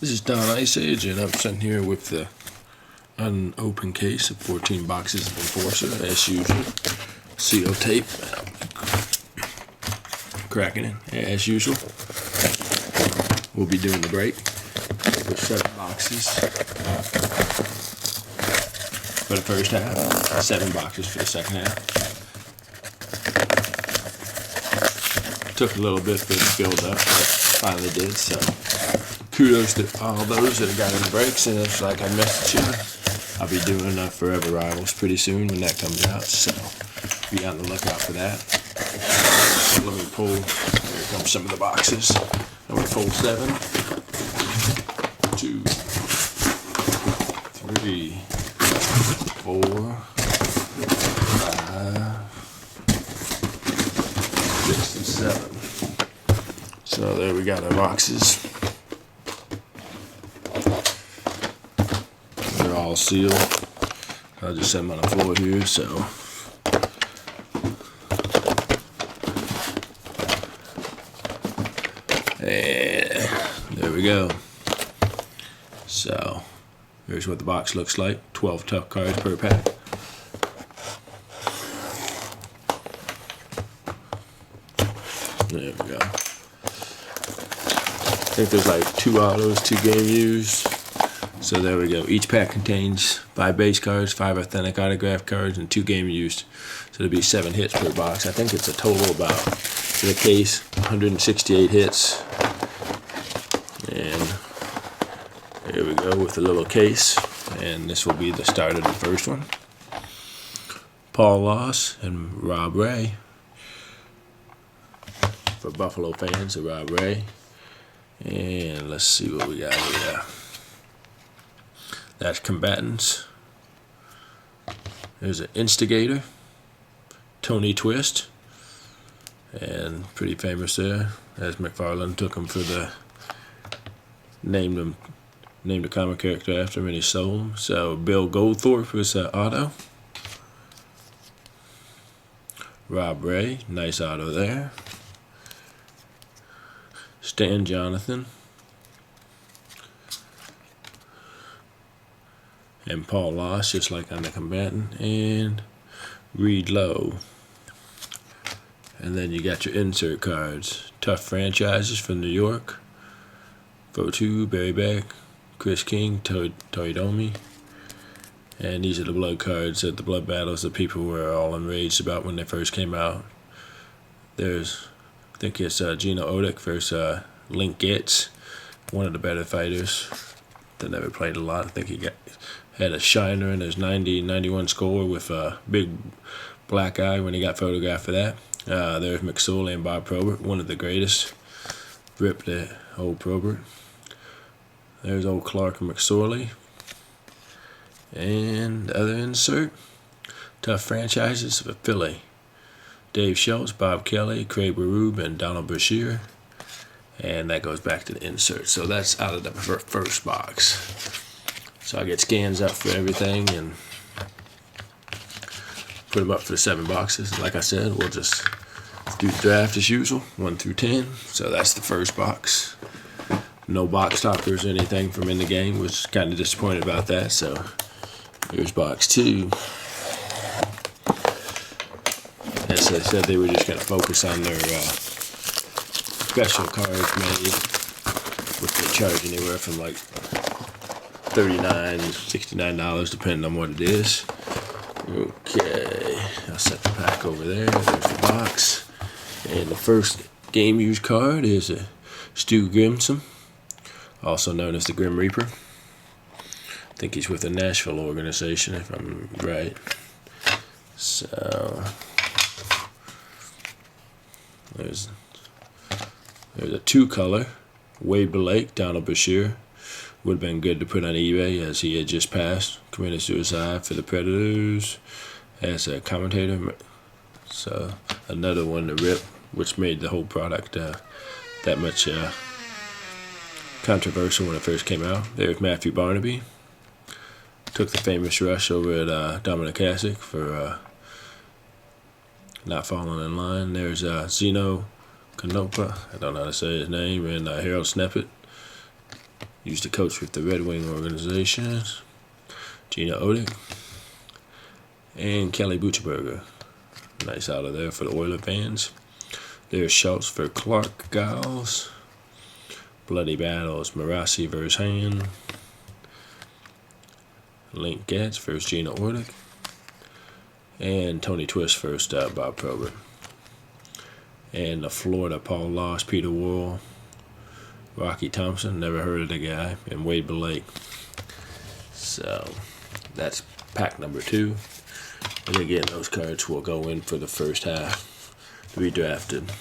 This is Don Ice Age, and I'm sitting here with the unopened case of 14 boxes of Enforcer, as usual. Seal tape, cracking it, as usual. We'll be doing the break with 7 boxes for the first half, 7 boxes for the second half. Took a little bit for it to build up, but finally did, so kudos to all those that have got in the breaks, and it's like I messaged you, I'll be doing Forever Rivals pretty soon when that comes out, so be on the lookout for that. So let me pull, here comes some of the boxes. I'm going to fold 7, 2, 3, 4, 5, 6, and 7. So there we got our boxes. They're all sealed. I'll just set them on the floor here, so. And there we go. So here's what the box looks like. 12 tough cards per pack. There we go. I think there's like 2 autos, 2 game used. So there we go. Each pack contains 5 base cards, 5 authentic autograph cards, and 2 game used. So there'll be 7 hits per box. I think it's a total about, in the case, 168 hits. And here we go with the little case. And this will be the start of the first one. Paul Loss and Rob Ray. For Buffalo fans, so Rob Ray. And let's see what we got here. That's Combatants. There's an Instigator, Tony Twist, and pretty famous there, as McFarlane took him for the named the comic character after him, and he sold him. So Bill Goldthorpe was auto. Rob Ray, nice auto there. Stan Jonathan. And Paul Loss, just like on the Combatant, and Reed Lowe. And then you got your insert cards. Tough Franchises from New York. Fotu, Barry Beck, Chris King, Toyotomi. And these are the blood cards at the blood battles that people were all enraged about when they first came out. There's, I think it's Gino Odick versus Link Getz, one of the better fighters that never played a lot. I think he had a shiner in his 90-91 score with a big black eye when he got photographed for that. There's McSorley and Bob Probert, one of the greatest. Rip the old Probert. There's old Clark and McSorley. And the other insert, Tough Franchises for Philly. Dave Schultz, Bob Kelly, Craig Berube, and Donald Brashear. And that goes back to the insert. So that's out of the first box. So I get scans up for everything and put them up for the 7 boxes. Like I said, we'll just do the draft as usual, 1 through 10. So that's the first box. No box toppers or anything from in the game. Was kind of disappointed about that. So here's box 2. As I said, they were just going to focus on their special cards made, which they charge anywhere from like $39 to $69 depending on what it is. Okay, I'll set the pack over there. There's the box. And the first game used card is a Stu Grimson, also known as the Grim Reaper. I think he's with the Nashville organization, if I'm right. So there's a 2-color Wade Blake, Donald Brashear. Would have been good to put on eBay as he had just passed, committed suicide for the Predators as a commentator. So another one to rip, which made the whole product that much controversial when it first came out. There's Matthew Barnaby. Took the famous rush over at Dominic Hasek for not falling in line. There's Zeno Canopa, I don't know how to say his name, and Harold Sneppet. Used to coach with the Red Wing organization. Gina Odick. And Kelly Butcherberger. Nice out of there for the Oiler fans. There's Schultz for Clark Giles. Bloody Battles, Marassi versus Hand. Link Getz versus Gina Ordick. And Tony Twist versus Bob Probert. And the Florida Paul Loss, Peter Worrell, Rocky Thompson, never heard of the guy, and Wade Blake. So that's pack number 2. And again, those cards will go in for the first half to be drafted.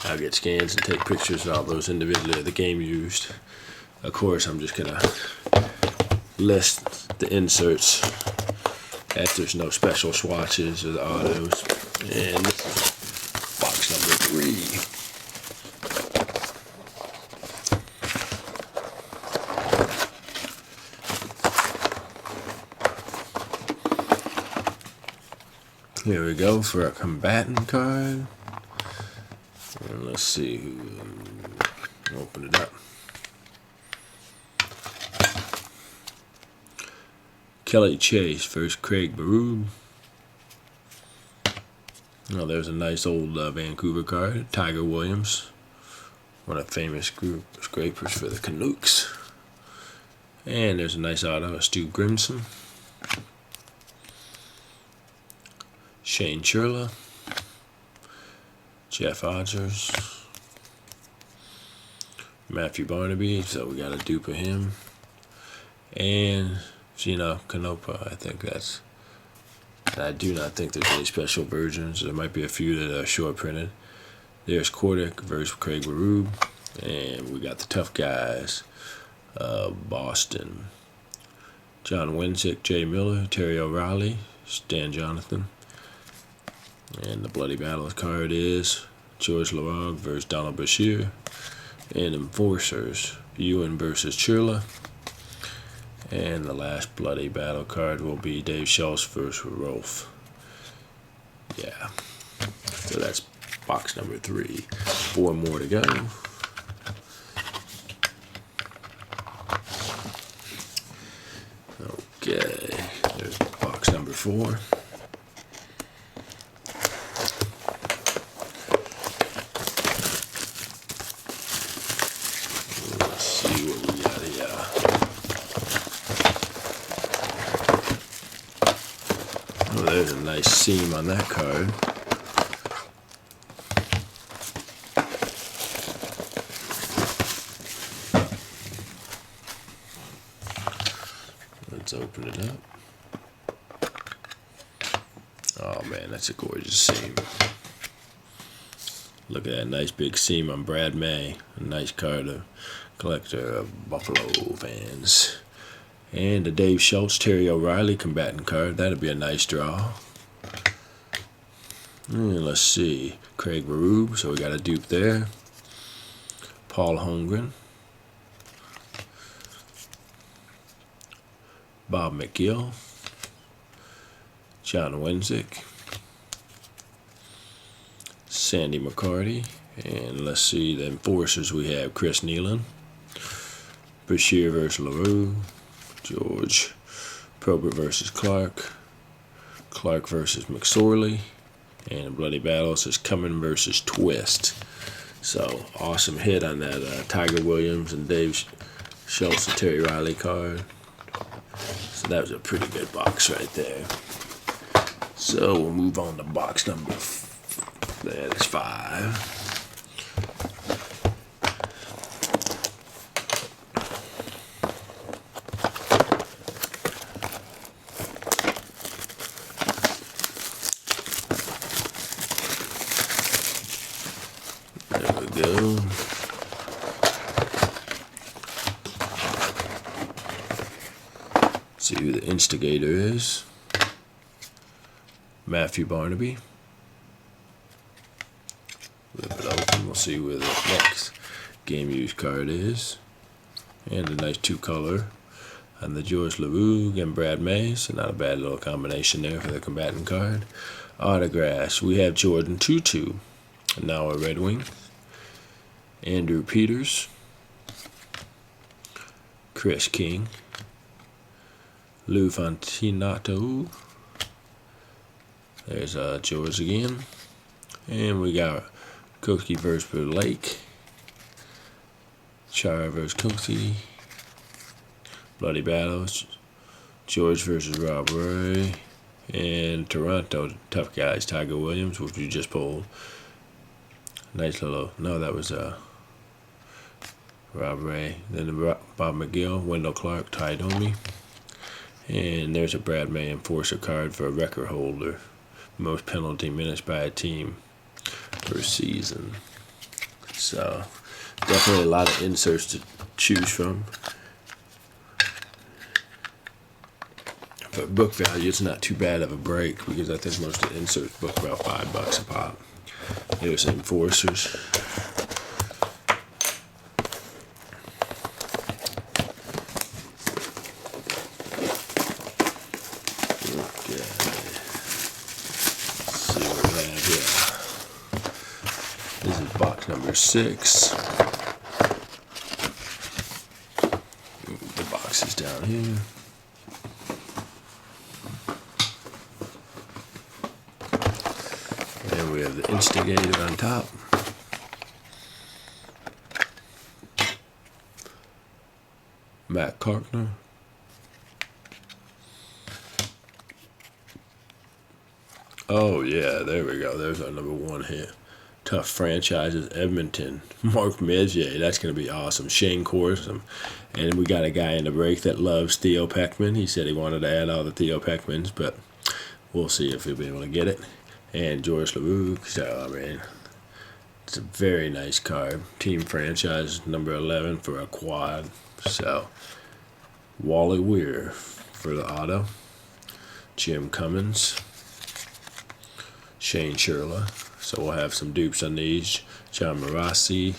I'll get scans and take pictures of all those individually of the game used. Of course, I'm just going to list the inserts if there's no special swatches or the autos. And this is box number 3. Here we go for a combatant card. And let's see who. Open it up. Kelly Chase versus Craig Berube. Oh, there's a nice old Vancouver card. Tiger Williams, one of the famous group scrapers for the Canucks. And there's a nice auto of Stu Grimson. Shane Churla. Jeff Odgers. Matthew Barnaby, so we got a dupe of him. And Gina Canopa, I do not think there's any special versions. There might be a few that are short printed. There's Kordick versus Craig Berube. And we got the tough guys. Boston. John Winsick, Jay Miller, Terry O'Reilly, Stan Jonathan. And the Bloody Battles card is George Larog versus Donald Bashir. And Enforcers, Ewan versus Churla. And the last Bloody Battle card will be Dave Schultz versus Rolf. Yeah. So that's box number 3. 4 more to go. Okay. There's box number 4. Let's see what we got here. Oh, there's a nice seam on that card. Let's open it up. Oh man, that's a gorgeous seam. Look at that nice big seam on Brad May. A nice card, a collector of Buffalo fans. And the Dave Schultz, Terry O'Reilly combatant card. That'd be a nice draw. And let's see. Craig Berube, so we got a dupe there. Paul Holmgren. Bob McGill. John Winsick. Sandy McCarty. And let's see the Enforcers. We have Chris Nealon. Bashir versus LaRue. George Probert versus Clark. Clark versus McSorley. And Bloody Battles is Cummins versus Twist. So, awesome hit on that Tiger Williams and Dave Schultz and Terry Riley card. So that was a pretty good box right there. So we'll move on to box number 5. There we go. See who the instigator is. Matthew Barnaby. Flip it open. We'll see where the next game used card is. And a nice 2-color on the George LaRue and Brad May. So not a bad little combination there for the combatant card. Autographs. We have Jordan Tutu. Now a Red Wing. Andrew Peters. Chris King, Lou Fontinato. There's George again. And we got Koski versus Lake, Chara versus Koski, Bloody Battles, George versus Rob Ray, and Toronto Tough Guys, Tiger Williams, which we just pulled. Nice little, no, that was Rob Ray. Then Bob McGill, Wendell Clark, Ty Domi. And there's a Brad May Enforcer card for a record holder. Most penalty minutes by a team per season. So definitely a lot of inserts to choose from. For book value, it's not too bad of a break because I think most of the inserts book about $5 a pop. There's Enforcers. This is box number 6. The box is down here. And we have the Instigator on top. Matt Carkner. Oh yeah, there we go. There's our number 1 hit. Tough Franchises, Edmonton, Mark Messier, that's going to be awesome. Shane Corson. And we got a guy in the break that loves Theo Peckman. He said he wanted to add all the Theo Peckmans, but we'll see if he'll be able to get it. And George LaRue. So, I mean, it's a very nice card. Team Franchise, number 11 for a quad. So, Wally Weir for the auto. Jim Cummins. Shane Sherla. So we'll have some dupes on these. John Marassi,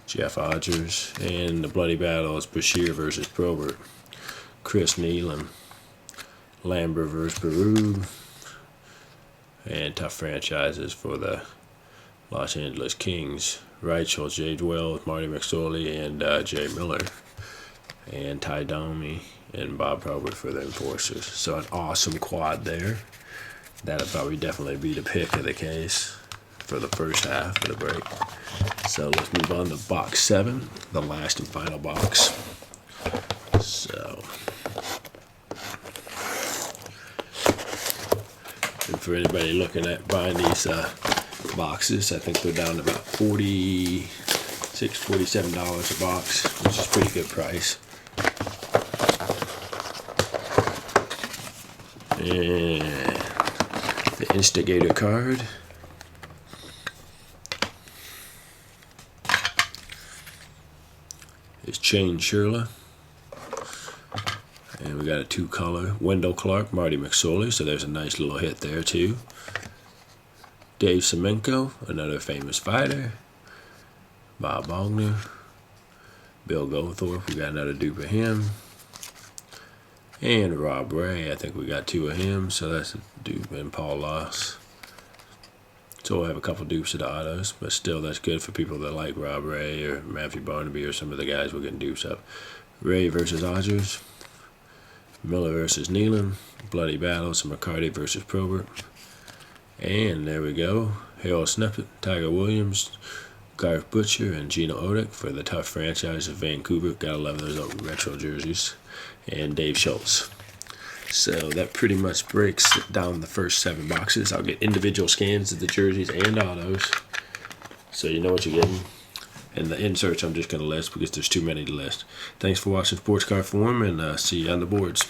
Jeff Odgers, and the Bloody Battle is Bashir versus Probert. Chris Nealon, Lambert versus Peru, and Tough Franchises for the Los Angeles Kings. Reichel, Jay Dwell, Marty McSorley, and Jay Miller, and Ty Domi and Bob Probert for the Enforcers. So an awesome quad there. That'll probably definitely be the pick of the case for the first half of the break. So let's move on to box 7, the last and final box. So, and for anybody looking at buying these boxes, I think they're down to about $46, $47 a box, which is a pretty good price. And the Instigator card. Is Shane Sherla. And we got a 2-color. Wendell Clark, Marty McSorley. So there's a nice little hit there too. Dave Semenko, another famous fighter. Bob Wagner. Bill Goldthorpe, we got another dupe of him. And Rob Ray, I think we got 2 of him. So that's a dupe, and Paul Loss. So we'll have a couple dupes of the autos, but still that's good for people that like Rob Ray or Matthew Barnaby or some of the guys we're getting dupes up. Ray versus Odgers, Miller versus Nealon, Bloody Battles, McCarty versus Probert. And there we go. Harold Snippet, Tiger Williams, Garth Butcher, and Gino Odick for the Tough Franchise of Vancouver. Got 11 of those retro jerseys. And Dave Schultz. So that pretty much breaks down the first 7 boxes. I'll get individual scans of the jerseys and autos, so you know what you're getting. And the inserts I'm just going to list because there's too many to list. Thanks for watching Sports Card Forum, and see you on the boards.